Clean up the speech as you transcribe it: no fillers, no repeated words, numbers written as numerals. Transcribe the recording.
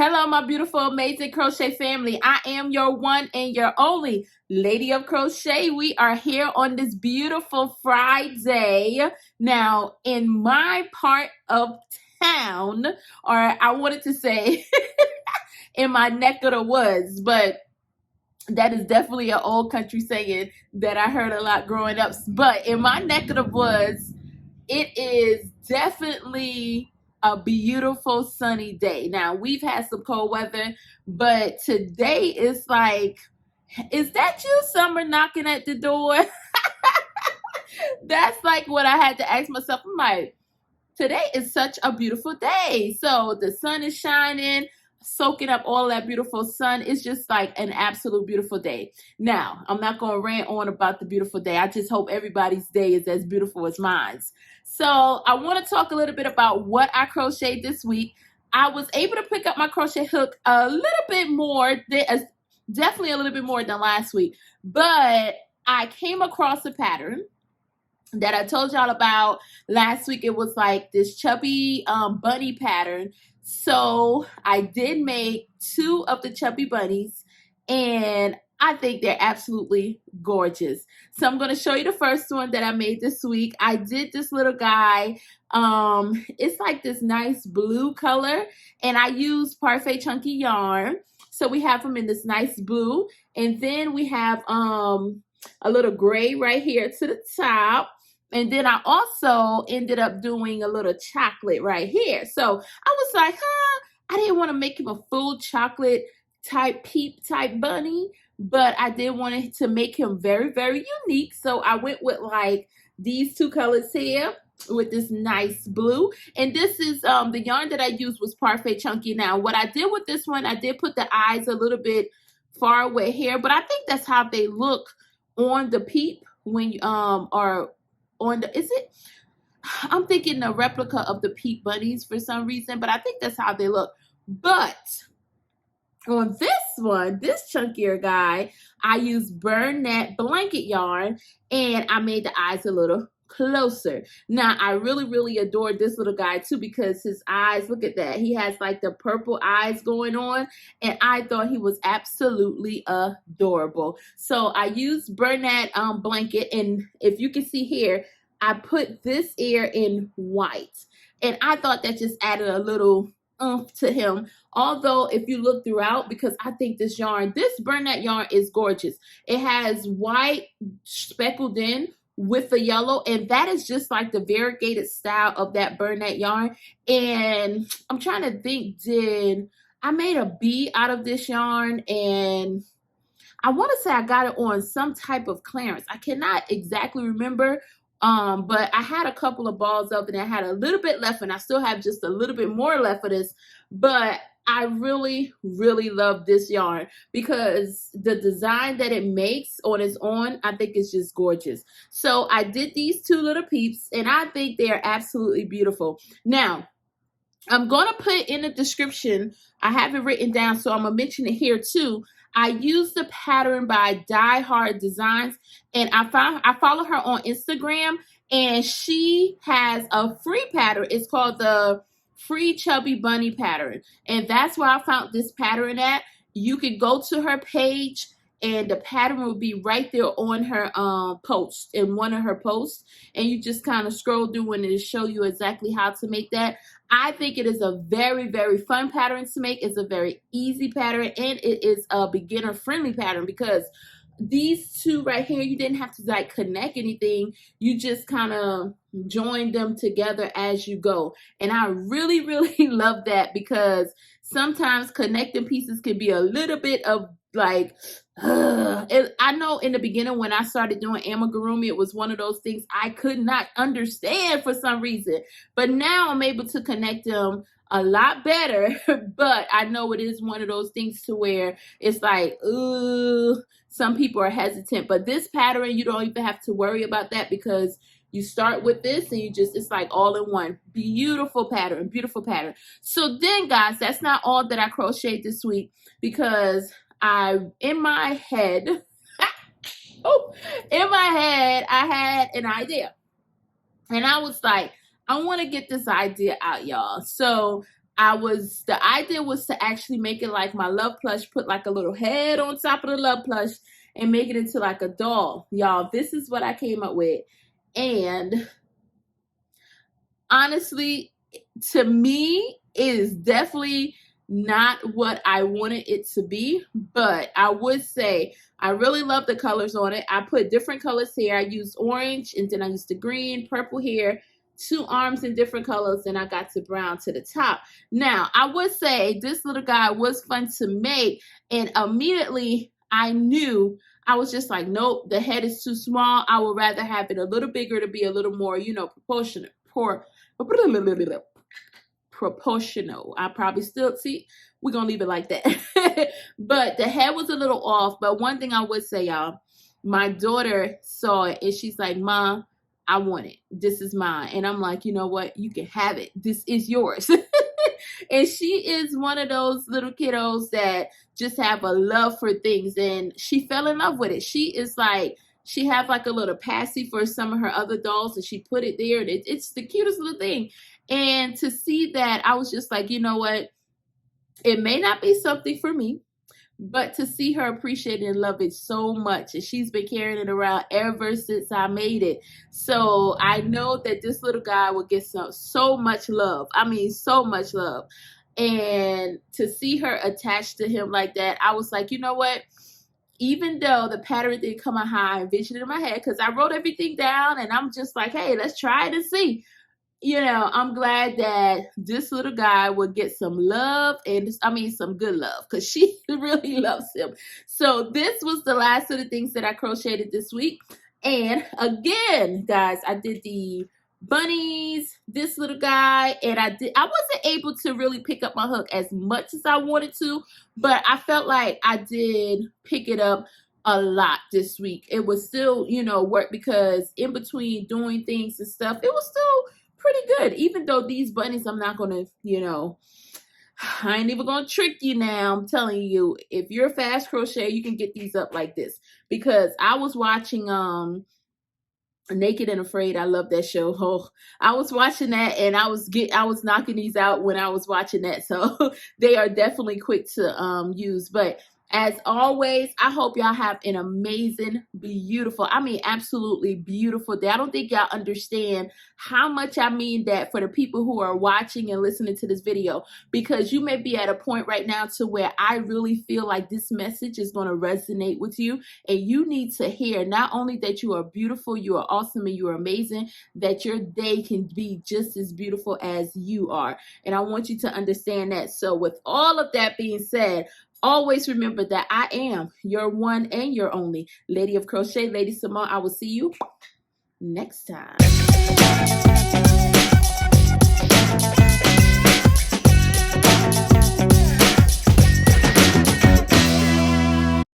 Hello, my beautiful, amazing crochet family. I am your one and your only Lady of Crochet. We are here on this beautiful Friday. Now, in my part of town, or I wanted to say in my neck of the woods, but that is definitely an old country saying that I heard a lot growing up. But in my neck of the woods, it is definitely a beautiful sunny day. Now, we've had some cold weather, but today is like, is that you, summer, knocking at the door? That's like what I had to ask myself. I'm like, today is such a beautiful day. So the sun is shining, soaking up all that beautiful sun. It's just like an absolute beautiful day. Now, I'm not going to rant on about the beautiful day. I just hope everybody's day is as beautiful as mine. So I want to talk a little bit about what I crocheted this week. I was able to pick up my crochet hook a little bit more, definitely a little bit more than last week, but I came across a pattern that I told y'all about last week. It was like this chubby bunny pattern. So I did make 2 of the chubby bunnies, and I think they're absolutely gorgeous. So I'm going to show you the first one that I made this week. I did this little guy. It's like this nice blue color, and I used Parfait Chunky yarn. So we have them in this nice blue, and then we have a little gray right here to the top. And then I also ended up doing a little chocolate right here. So I was like, I didn't want to make him a full chocolate type peep type bunny, but I did want it to make him very, very unique. So I went with like these 2 colors here with this nice blue. And this is the yarn that I used was Parfait Chunky. Now, what I did with this one, I did put the eyes a little bit far away here, but I think that's how they look on the peep when you are on the, is it? I'm thinking the replica of the Peep Bunnies for some reason, but I think that's how they look. But on this one, this chunkier guy, I used Burnett blanket yarn, and I made the eyes a little closer. Now, I really, really adored this little guy too, because his eyes, look at that. He has like the purple eyes going on, and I thought he was absolutely adorable. So I used Burnett blanket, and if you can see here, I put this ear in white, and I thought that just added a little oomph to him. Although if you look throughout, because I think this yarn, this Burnett yarn is gorgeous. It has white speckled in with the yellow, and that is just like the variegated style of that Burnett yarn. And I'm trying to think, did I made a bee out of this yarn, and I want to say I got it on some type of clearance. I cannot exactly remember, but I had a couple of balls of it, and I had a little bit left, and I still have just a little bit more left of this. But I really, really love this yarn because the design that it makes on its own, I think is just gorgeous. So I did these 2 little peeps, and I think they are absolutely beautiful. Now, I'm going to put in the description, I have it written down, so I'm going to mention it here too. I used the pattern by Die Hard Designs, and I follow her on Instagram, and she has a free pattern. It's called the Free Chubby Bunny pattern, and that's where I found this pattern at. You could go to her page, and the pattern will be right there on her post, in one of her posts, and you just kind of scroll through and it'll show you exactly how to make that. I think it is a very, very fun pattern to make. It's a very easy pattern, and it is a beginner friendly pattern because these 2 right here, you didn't have to like connect anything. You just kind of join them together as you go. And I really, really love that, because sometimes connecting pieces can be a little bit of like, I know in the beginning when I started doing amigurumi, it was one of those things I could not understand for some reason. But now I'm able to connect them a lot better. But I know it is one of those things to where it's like, some people are hesitant. But this pattern, you don't even have to worry about that, because you start with this and you just, it's like all in one. Beautiful pattern, beautiful pattern. So then, guys, that's not all that I crocheted this week, because in my head, I had an idea. And I was like, I want to get this idea out, y'all. So the idea was to actually make it like my love plush, put like a little head on top of the love plush and make it into like a doll. Y'all, this is what I came up with. And honestly, to me, it is definitely not what I wanted it to be, but I would say I really love the colors on it. I put different colors here. I used orange, and then I used the green, purple here, 2 arms in different colors, and I got to brown to the top. Now, I would say this little guy was fun to make, and immediately I knew, I was just like, nope, the head is too small. I would rather have it a little bigger to be a little more, proportionate. Proportional. I probably still see, we're gonna leave it like that. But the head was a little off. But one thing I would say, y'all, my daughter saw it and she's like, Mom, I want it. This is mine. And I'm like, you know what? You can have it. This is yours. And she is one of those little kiddos that just have a love for things, and she fell in love with it. She is like, she have like a little passy for some of her other dolls, and she put it there, and it's the cutest little thing. And to see that, I was just like, you know what? It may not be something for me, but to see her appreciate it and love it so much, and she's been carrying it around ever since I made it. So I know that this little guy will get so much love. I mean, so much love. And to see her attached to him like that, I was like, you know what? Even though the pattern didn't come out how I envisioned it in my head, because I wrote everything down, and I'm just like, hey, let's try it and see. I'm glad that this little guy will get some love, and some good love, because she really loves him. So this was the last of the things that I crocheted this week. And again, guys, I did the bunnies, this little guy, and I wasn't able to really pick up my hook as much as I wanted to, but I felt like I did pick it up a lot this week. It was still, work, because in between doing things and stuff, it was still pretty good. Even though these bunnies, I'm not gonna, I ain't even gonna trick you now. I'm telling you, if you're a fast crochet, you can get these up like this. Because I was watching Naked and Afraid. I love that show. Oh, I was watching that, and I was knocking these out when I was watching that. So they are definitely quick to use. But as always, I hope y'all have an amazing, beautiful, absolutely beautiful day. I don't think y'all understand how much I mean that for the people who are watching and listening to this video, because you may be at a point right now to where I really feel like this message is going to resonate with you, and you need to hear not only that you are beautiful, you are awesome, and you are amazing, that your day can be just as beautiful as you are. And I want you to understand that. So with all of that being said, always remember that I am your one and your only Lady of Crochet, Lady Simone. I will see you next time.